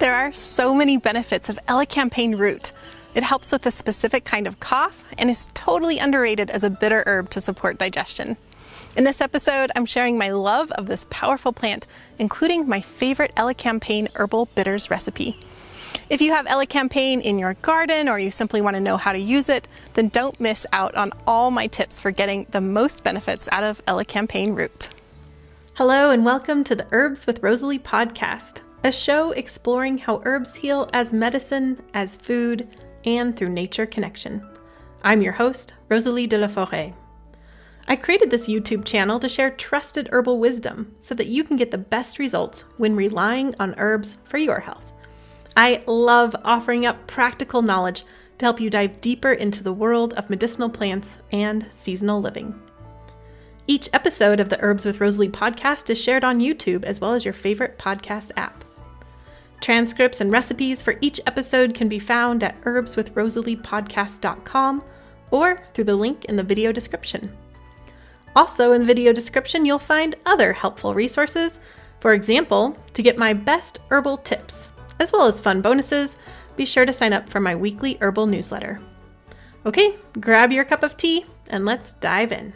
There are so many benefits of Elecampane root. It helps with a specific kind of cough and is totally underrated as a bitter herb to support digestion. In this episode, I'm sharing my love of this powerful plant, including my favorite Elecampane herbal bitters recipe. If you have Elecampane in your garden or you simply want to know how to use it, then don't miss out on all my tips for getting the most benefits out of Elecampane root. Hello and welcome to the Herbs with Rosalee podcast, a show exploring how herbs heal as medicine, as food, and through nature connection. I'm your host, Rosalee de la Forêt. I created this YouTube channel to share trusted herbal wisdom so that you can get the best results when relying on herbs for your health. I love offering up practical knowledge to help you dive deeper into the world of medicinal plants and seasonal living. Each episode of the Herbs with Rosalee podcast is shared on YouTube as well as your favorite podcast app. Transcripts and recipes for each episode can be found at herbswithrosaleepodcast.com or through the link in the video description. Also in the video description, you'll find other helpful resources. For example, to get my best herbal tips, as well as fun bonuses, be sure to sign up for my weekly herbal newsletter. Okay, grab your cup of tea and let's dive in.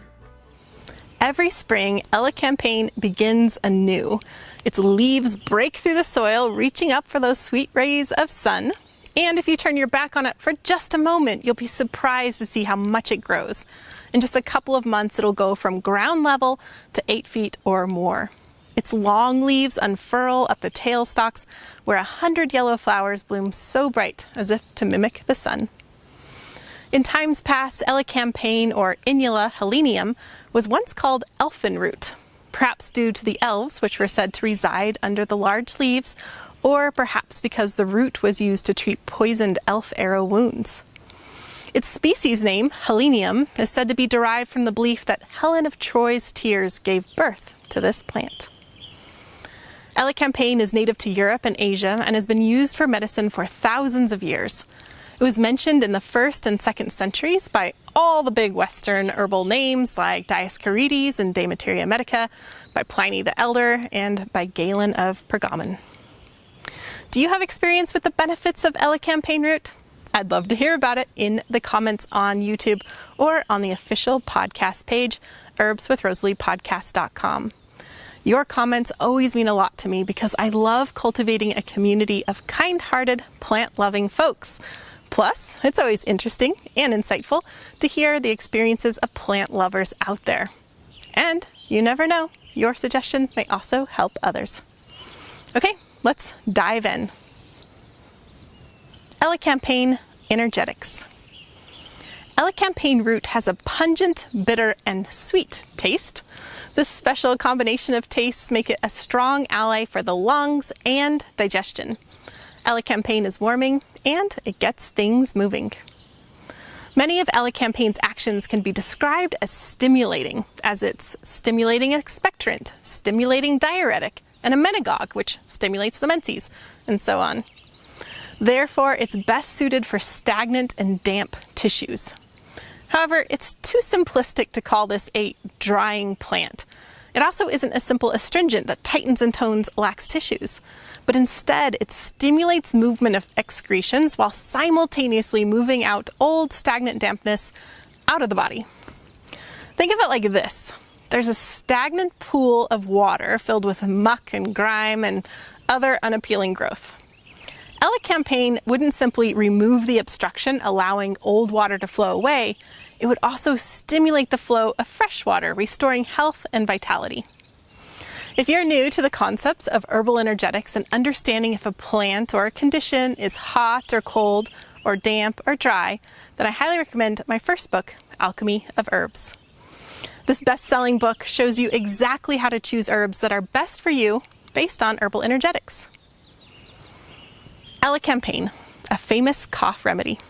Every spring, Elecampane begins anew. Its leaves break through the soil, reaching up for those sweet rays of sun. And if you turn your back on it for just a moment, you'll be surprised to see how much it grows. In just a couple of months, it'll go from ground level to 8 feet or more. Its long leaves unfurl up the tail stalks, where 100 yellow flowers bloom so bright as if to mimic the sun. In times past, Elecampane, or Inula helenium, was once called elfin root, perhaps due to the elves, which were said to reside under the large leaves, or perhaps because the root was used to treat poisoned elf arrow wounds. Its species name, helenium, is said to be derived from the belief that Helen of Troy's tears gave birth to this plant. Elecampane is native to Europe and Asia and has been used for medicine for thousands of years. It was mentioned in the 1st and 2nd centuries by all the big Western herbal names like Dioscorides and De Materia Medica, by Pliny the Elder, and by Galen of Pergamon. Do you have experience with the benefits of Elecampane root? I'd love to hear about it in the comments on YouTube or on the official podcast page, herbswithrosaleepodcast.com. Your comments always mean a lot to me because I love cultivating a community of kind-hearted, plant-loving folks. Plus, it's always interesting and insightful to hear the experiences of plant lovers out there. And you never know, your suggestion may also help others. Okay, let's dive in. Elecampane energetics. Elecampane root has a pungent, bitter, and sweet taste. This special combination of tastes make it a strong ally for the lungs and digestion. Elecampane is warming and it gets things moving. Many of Elecampane's actions can be described as stimulating, as it's stimulating expectorant, stimulating diuretic, and emmenagogue, which stimulates the menses, and so on. Therefore, it's best suited for stagnant and damp tissues. However, it's too simplistic to call this a drying plant. It also isn't a simple astringent that tightens and tones lax tissues, but instead it stimulates movement of excretions while simultaneously moving out old stagnant dampness out of the body. Think of it like this. There's a stagnant pool of water filled with muck and grime and other unappealing growth. Elecampane wouldn't simply remove the obstruction, allowing old water to flow away. It would also stimulate the flow of fresh water, restoring health and vitality. If you're new to the concepts of herbal energetics and understanding if a plant or a condition is hot or cold or damp or dry, then I highly recommend my first book, Alchemy of Herbs. This best-selling book shows you exactly how to choose herbs that are best for you based on herbal energetics. Elecampane, a famous cough remedy.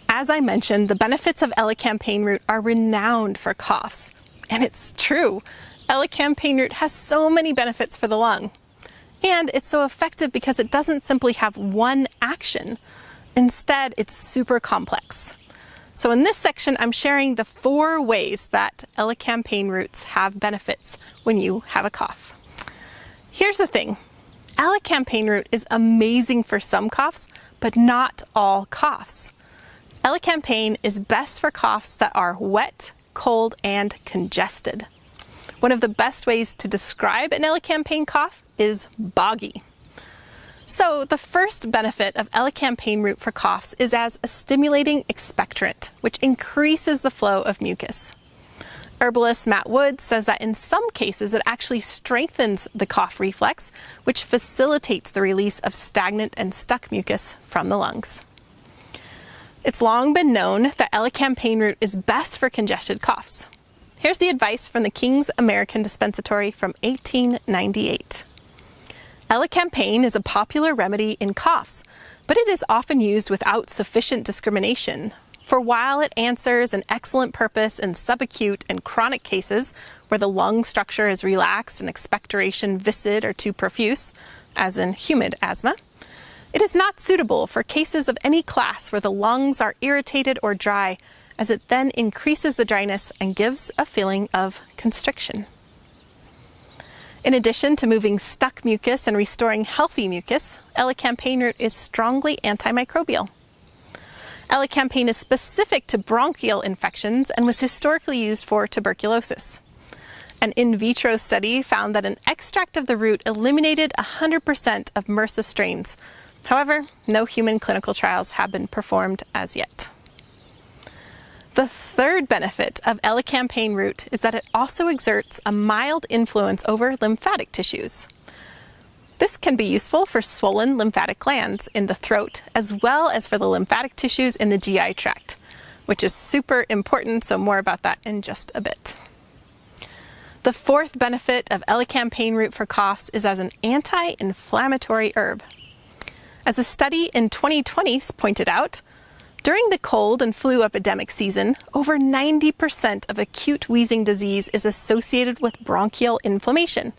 As I mentioned, the benefits of Elecampane root are renowned for coughs. And it's true. Elecampane root has so many benefits for the lung. And it's so effective because it doesn't simply have one action. Instead, it's super complex. So in this section, I'm sharing the 4 ways that Elecampane roots have benefits when you have a cough. Here's the thing. Elecampane root is amazing for some coughs, but not all coughs. Elecampane is best for coughs that are wet, cold, and congested. One of the best ways to describe an elecampane cough is boggy. So the first benefit of elecampane root for coughs is as a stimulating expectorant, which increases the flow of mucus. Herbalist Matt Woods says that in some cases it actually strengthens the cough reflex, which facilitates the release of stagnant and stuck mucus from the lungs. It's long been known that elecampane root is best for congested coughs. Here's the advice from the King's American Dispensatory from 1898. Elecampane is a popular remedy in coughs, but it is often used without sufficient discrimination. For while it answers an excellent purpose in subacute and chronic cases where the lung structure is relaxed and expectoration viscid or too profuse, as in humid asthma, it is not suitable for cases of any class where the lungs are irritated or dry, as it then increases the dryness and gives a feeling of constriction. In addition to moving stuck mucus and restoring healthy mucus, elecampane root is strongly antimicrobial. Elecampane is specific to bronchial infections and was historically used for tuberculosis. An in vitro study found that an extract of the root eliminated 100% of MRSA strains. However, no human clinical trials have been performed as yet. The third benefit of elecampane root is that it also exerts a mild influence over lymphatic tissues. This can be useful for swollen lymphatic glands in the throat, as well as for the lymphatic tissues in the GI tract, which is super important, so more about that in just a bit. The fourth benefit of elecampane root for coughs is as an anti-inflammatory herb. As a study in 2020 pointed out, during the cold and flu epidemic season, over 90% of acute wheezing disease is associated with bronchial inflammation.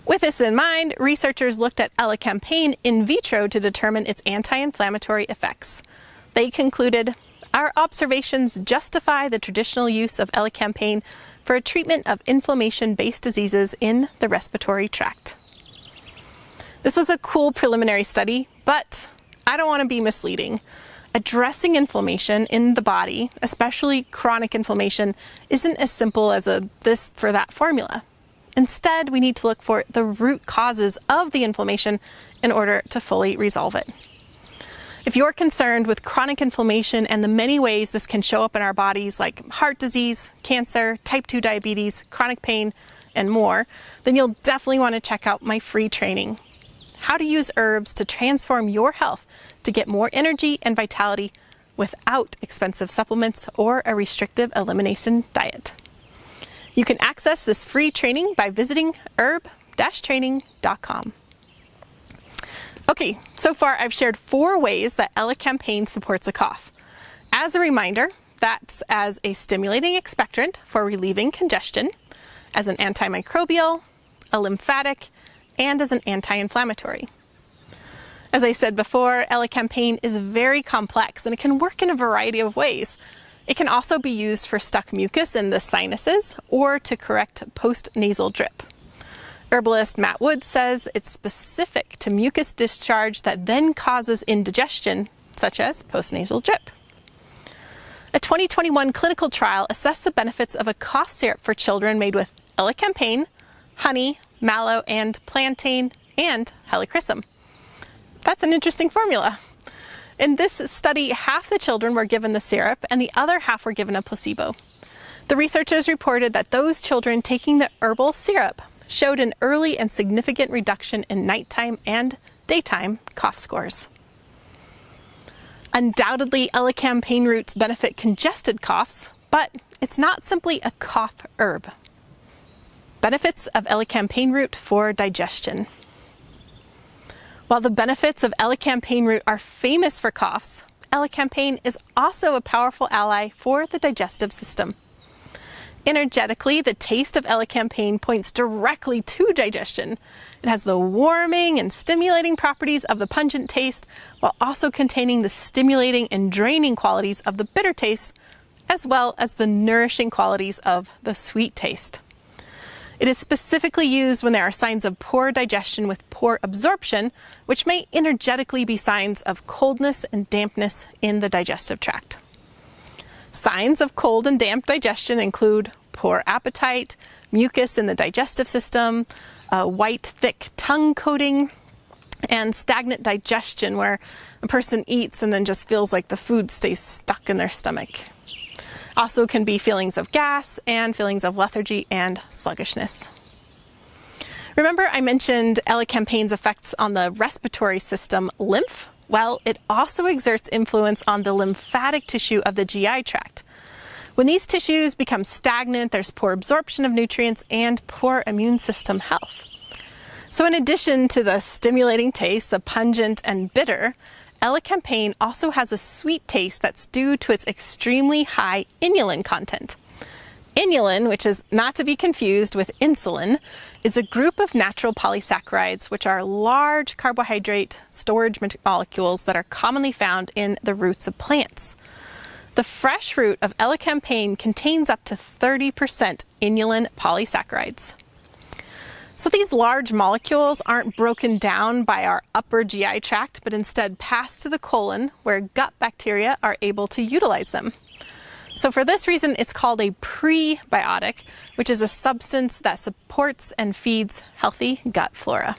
With this in mind, researchers looked at elecampane in vitro to determine its anti-inflammatory effects. They concluded, our observations justify the traditional use of elecampane for a treatment of inflammation-based diseases in the respiratory tract. This was a cool preliminary study, but I don't want to be misleading. Addressing inflammation in the body, especially chronic inflammation, isn't as simple as a this for that formula. Instead, we need to look for the root causes of the inflammation in order to fully resolve it. If you're concerned with chronic inflammation and the many ways this can show up in our bodies, like heart disease, cancer, type 2 diabetes, chronic pain, and more, then you'll definitely want to check out my free training, How to Use Herbs to Transform Your Health to Get More Energy and Vitality Without Expensive Supplements or a Restrictive Elimination Diet. You can access this free training by visiting herb-training.com. Okay, so far I've shared 4 ways that elecampane supports a cough. As a reminder, that's as a stimulating expectorant for relieving congestion, as an antimicrobial, a lymphatic, and as an anti-inflammatory. As I said before, elecampane is very complex and it can work in a variety of ways. It can also be used for stuck mucus in the sinuses or to correct post-nasal drip. Herbalist Matt Woods says it's specific to mucus discharge that then causes indigestion, such as post-nasal drip. A 2021 clinical trial assessed the benefits of a cough syrup for children made with elecampane, honey, mallow, and plantain, and helichrysum. That's an interesting formula. In this study, half the children were given the syrup and the other half were given a placebo. The researchers reported that those children taking the herbal syrup showed an early and significant reduction in nighttime and daytime cough scores. Undoubtedly, elecampane roots benefit congested coughs, but it's not simply a cough herb. Benefits of elecampane root for digestion. While the benefits of elecampane root are famous for coughs, elecampane is also a powerful ally for the digestive system. Energetically, the taste of elecampane points directly to digestion. It has the warming and stimulating properties of the pungent taste, while also containing the stimulating and draining qualities of the bitter taste, as well as the nourishing qualities of the sweet taste. It is specifically used when there are signs of poor digestion with poor absorption, which may energetically be signs of coldness and dampness in the digestive tract. Signs of cold and damp digestion include poor appetite, mucus in the digestive system, a white, thick tongue coating, and stagnant digestion where a person eats and then just feels like the food stays stuck in their stomach. Also can be feelings of gas and feelings of lethargy and sluggishness. Remember I mentioned elecampane's effects on the respiratory system, lymph? Well, it also exerts influence on the lymphatic tissue of the GI tract. When these tissues become stagnant, there's poor absorption of nutrients and poor immune system health. So in addition to the stimulating taste, the pungent and bitter, elecampane also has a sweet taste that's due to its extremely high inulin content. Inulin, which is not to be confused with insulin, is a group of natural polysaccharides which are large carbohydrate storage molecules that are commonly found in the roots of plants. The fresh root of elecampane contains up to 30% inulin polysaccharides. So these large molecules aren't broken down by our upper GI tract, but instead pass to the colon where gut bacteria are able to utilize them. So for this reason, it's called a prebiotic, which is a substance that supports and feeds healthy gut flora.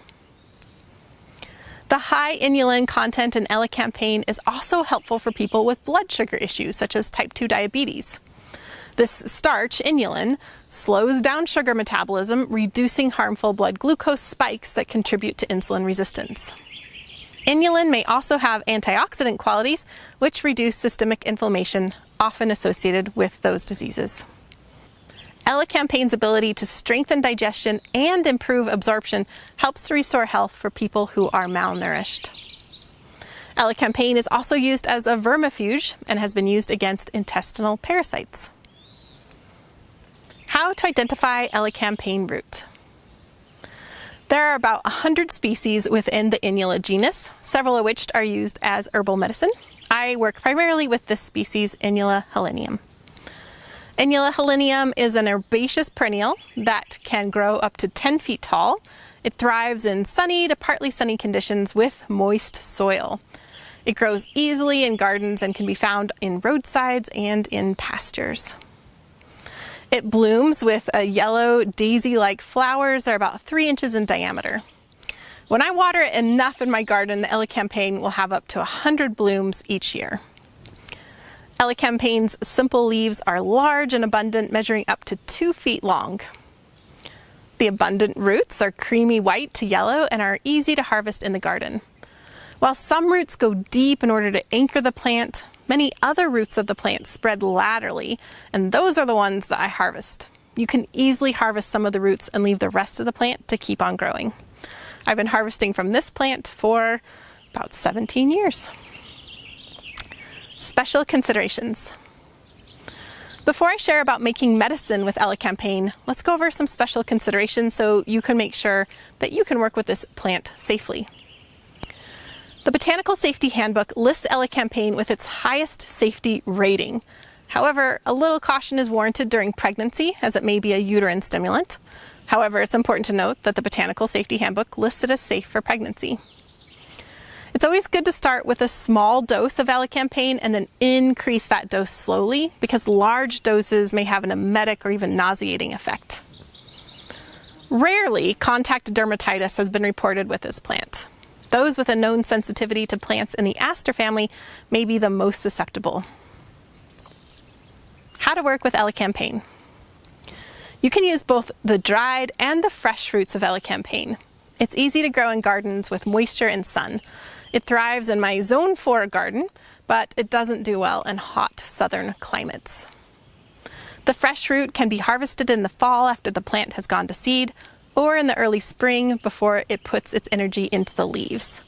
The high inulin content in elecampane is also helpful for people with blood sugar issues, such as type 2 diabetes. This starch, inulin, slows down sugar metabolism, reducing harmful blood glucose spikes that contribute to insulin resistance. Inulin may also have antioxidant qualities, which reduce systemic inflammation, often associated with those diseases. Elecampane's ability to strengthen digestion and improve absorption helps to restore health for people who are malnourished. Elecampane is also used as a vermifuge and has been used against intestinal parasites. How to identify elecampane root. There are about 100 species within the Inula genus, several of which are used as herbal medicine. I work primarily with this species, Inula helenium. Inula helenium is an herbaceous perennial that can grow up to 10 feet tall. It thrives in sunny to partly sunny conditions with moist soil. It grows easily in gardens and can be found in roadsides and in pastures. It blooms with a yellow daisy-like flowers that are about 3 inches in diameter. When I water it enough in my garden, the elecampane will have up to 100 blooms each year. Elecampane's simple leaves are large and abundant, measuring up to 2 feet long. The abundant roots are creamy white to yellow and are easy to harvest in the garden. While some roots go deep in order to anchor the plant, many other roots of the plant spread laterally, and those are the ones that I harvest. You can easily harvest some of the roots and leave the rest of the plant to keep on growing. I've been harvesting from this plant for about 17 years. Special considerations. Before I share about making medicine with elecampane, let's go over some special considerations so you can make sure that you can work with this plant safely. The Botanical Safety Handbook lists elecampane with its highest safety rating. However, a little caution is warranted during pregnancy, as it may be a uterine stimulant. However, it's important to note that the Botanical Safety Handbook lists it as safe for pregnancy. It's always good to start with a small dose of elecampane and then increase that dose slowly, because large doses may have an emetic or even nauseating effect. Rarely, contact dermatitis has been reported with this plant. Those with a known sensitivity to plants in the aster family may be the most susceptible. How to work with elecampane. You can use both the dried and the fresh roots of elecampane. It's easy to grow in gardens with moisture and sun. It thrives in my Zone 4 garden, but it doesn't do well in hot southern climates. The fresh root can be harvested in the fall after the plant has gone to seed, or in the early spring before it puts its energy into the leaves.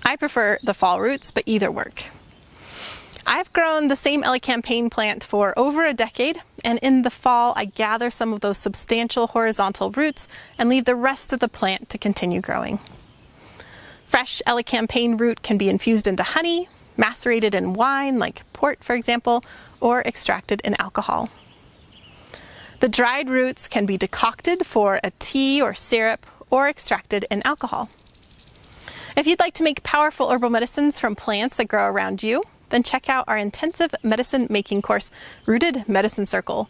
I prefer the fall roots, but either work. I've grown the same elecampane plant for over a decade, and in the fall I gather some of those substantial horizontal roots and leave the rest of the plant to continue growing. Fresh elecampane root can be infused into honey, macerated in wine, like port for example, or extracted in alcohol. The dried roots can be decocted for a tea or syrup or extracted in alcohol. If you'd like to make powerful herbal medicines from plants that grow around you, then check out our intensive medicine making course, Rooted Medicine Circle.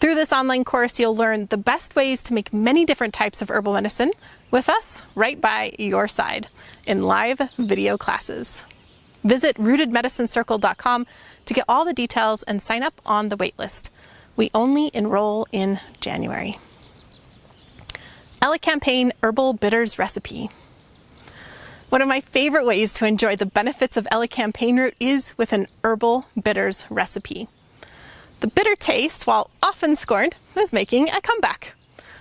Through this online course, you'll learn the best ways to make many different types of herbal medicine with us right by your side in live video classes. Visit rootedmedicinecircle.com to get all the details and sign up on the waitlist. We only enroll in January. Elecampane Herbal Bitters Recipe. One of my favorite ways to enjoy the benefits of elecampane root is with an herbal bitters recipe. The bitter taste, while often scorned, is making a comeback.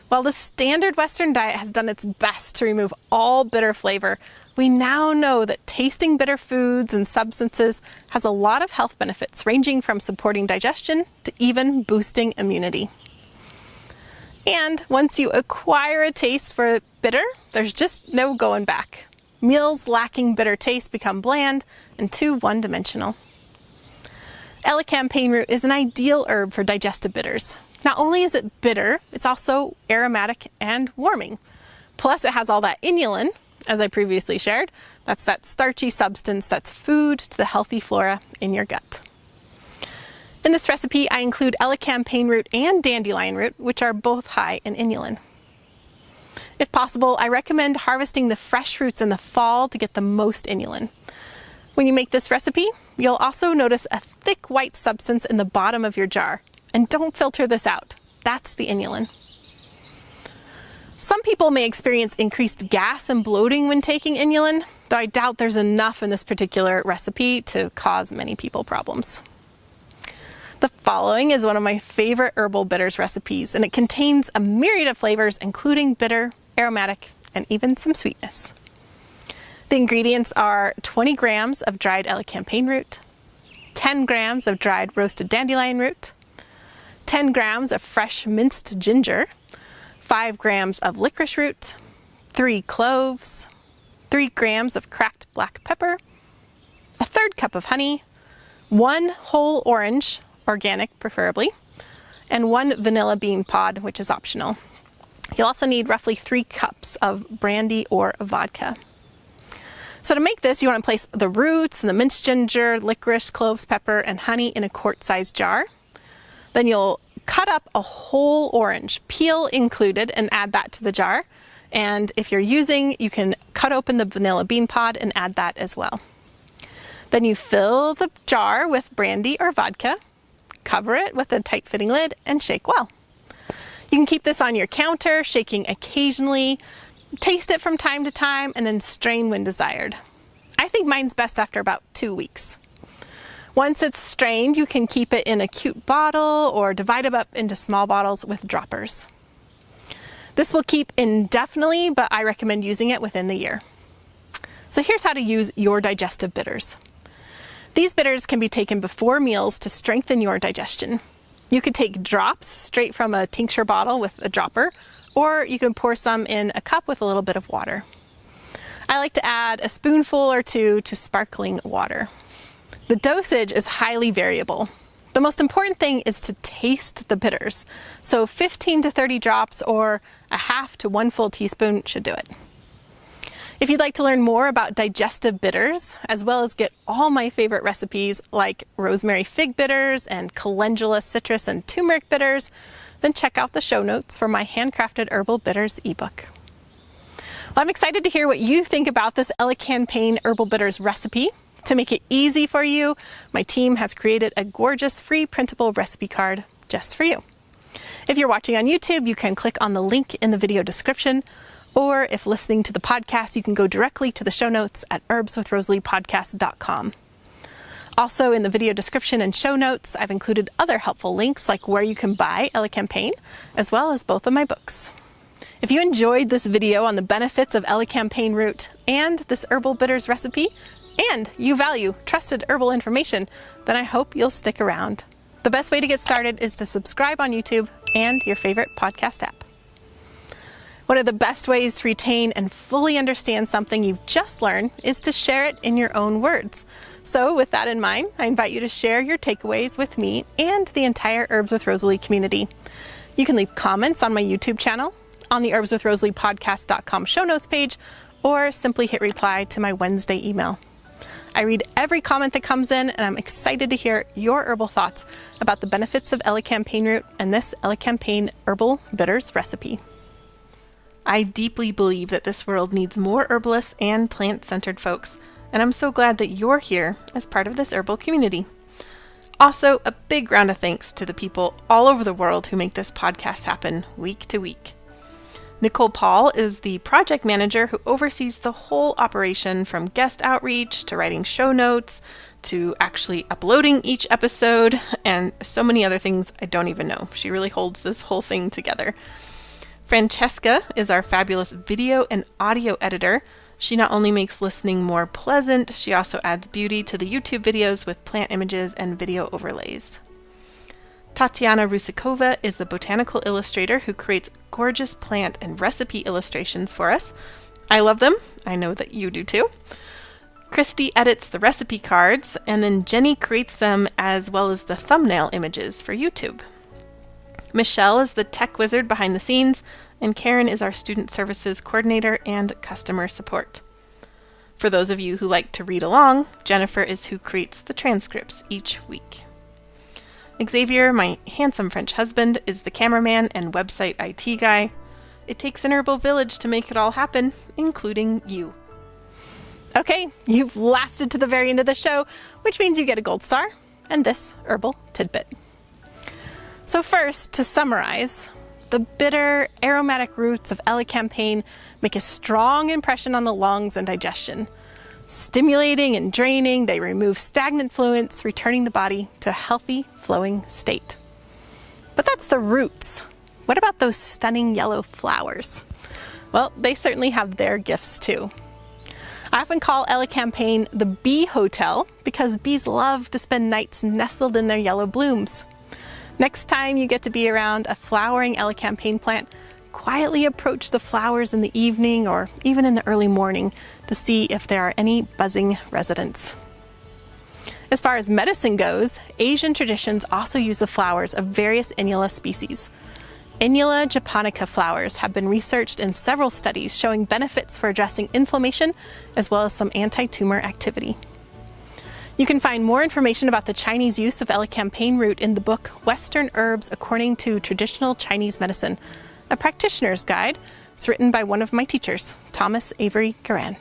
While the standard Western diet has done its best to remove all bitter flavor, we now know that tasting bitter foods and substances has a lot of health benefits, ranging from supporting digestion to even boosting immunity. And once you acquire a taste for bitter, there's just no going back. Meals lacking bitter taste become bland and too one-dimensional. Elecampane root is an ideal herb for digestive bitters. Not only is it bitter, it's also aromatic and warming. Plus it has all that inulin, as I previously shared. That's that starchy substance that's food to the healthy flora in your gut. In this recipe, I include elecampane root and dandelion root, which are both high in inulin. If possible, I recommend harvesting the fresh fruits in the fall to get the most inulin. When you make this recipe, you'll also notice a thick white substance in the bottom of your jar. And don't filter this out. That's the inulin. Some people may experience increased gas and bloating when taking inulin, though I doubt there's enough in this particular recipe to cause many people problems. The following is one of my favorite herbal bitters recipes, and it contains a myriad of flavors, including bitter, aromatic, and even some sweetness. The ingredients are 20 grams of dried elecampane root, 10 grams of dried roasted dandelion root, 10 grams of fresh minced ginger, 5 grams of licorice root, 3 cloves, 3 grams of cracked black pepper, a third cup of honey, 1 whole orange, organic preferably, and 1 vanilla bean pod, which is optional. You'll also need roughly 3 cups of brandy or vodka. So to make this, you want to place the roots and the minced ginger, licorice, cloves, pepper, and honey in a quart-sized jar. Then you'll cut up a whole orange, peel included, and add that to the jar. And if you're using, you can cut open the vanilla bean pod and add that as well. Then you fill the jar with brandy or vodka, cover it with a tight-fitting lid, and shake well. You can keep this on your counter, shaking occasionally, taste it from time to time, and then strain when desired. I think mine's best after about 2 weeks. Once it's strained, you can keep it in a cute bottle or divide it up into small bottles with droppers. This will keep indefinitely, but I recommend using it within the year. So here's how to use your digestive bitters. These bitters can be taken before meals to strengthen your digestion. You could take drops straight from a tincture bottle with a dropper, or you can pour some in a cup with a little bit of water. I like to add a spoonful or 2 to sparkling water. The dosage is highly variable. The most important thing is to taste the bitters. So 15 to 30 drops or a half to 1 full teaspoon should do it. If you'd like to learn more about digestive bitters, as well as get all my favorite recipes like rosemary fig bitters and calendula citrus and turmeric bitters, then check out the show notes for my handcrafted herbal bitters ebook. Well, I'm excited to hear what you think about this elecampane herbal bitters recipe. To make it easy for you, my team has created a gorgeous free printable recipe card just for you. If you're watching on YouTube, you can click on the link in the video description, or if listening to the podcast, you can go directly to the show notes at herbswithrosaleepodcast.com. Also in the video description and show notes, I've included other helpful links like where you can buy elecampane, as well as both of my books. If you enjoyed this video on the benefits of elecampane root and this herbal bitters recipe, and you value trusted herbal information, then I hope you'll stick around. The best way to get started is to subscribe on YouTube and your favorite podcast app. One of the best ways to retain and fully understand something you've just learned is to share it in your own words. So with that in mind, I invite you to share your takeaways with me and the entire Herbs with Rosalee community. You can leave comments on my YouTube channel, on the herbswithrosalee.podcast.com show notes page, or simply hit reply to my Wednesday email. I read every comment that comes in, and I'm excited to hear your herbal thoughts about the benefits of Elecampane root and this Elecampane Herbal Bitters recipe. I deeply believe that this world needs more herbalists and plant-centered folks, and I'm so glad that you're here as part of this herbal community. Also, a big round of thanks to the people all over the world who make this podcast happen week to week. Nicole Paul is the project manager who oversees the whole operation, from guest outreach to writing show notes to actually uploading each episode and so many other things I don't even know. She really holds this whole thing together. Francesca is our fabulous video and audio editor. She not only makes listening more pleasant, she also adds beauty to the YouTube videos with plant images and video overlays. Tatiana Rusakova is the botanical illustrator who creates gorgeous plant and recipe illustrations for us. I love them. I know that you do too. Christy edits the recipe cards, and then Jenny creates them as well as the thumbnail images for YouTube. Michelle is the tech wizard behind the scenes, and Karen is our student services coordinator and customer support. For those of you who like to read along, Jennifer is who creates the transcripts each week. Xavier, my handsome French husband, is the cameraman and website IT guy. It takes an herbal village to make it all happen, including you. Okay, you've lasted to the very end of the show, which means you get a gold star and this herbal tidbit. So first, to summarize, the bitter, aromatic roots of Elecampane make a strong impression on the lungs and digestion. Stimulating and draining, they remove stagnant fluids, returning the body to a healthy, flowing state. But that's the roots. What about those stunning yellow flowers? Well, they certainly have their gifts too. I often call Elecampane the bee hotel because bees love to spend nights nestled in their yellow blooms. Next time you get to be around a flowering Elecampane plant, quietly approach the flowers in the evening or even in the early morning to see if there are any buzzing residents. As far as medicine goes, Asian traditions also use the flowers of various Inula species. Inula japonica flowers have been researched in several studies showing benefits for addressing inflammation as well as some anti-tumor activity. You can find more information about the Chinese use of Elecampane root in the book Western Herbs According to Traditional Chinese Medicine, a practitioner's guide. It's written by one of my teachers, Thomas Avery Garan.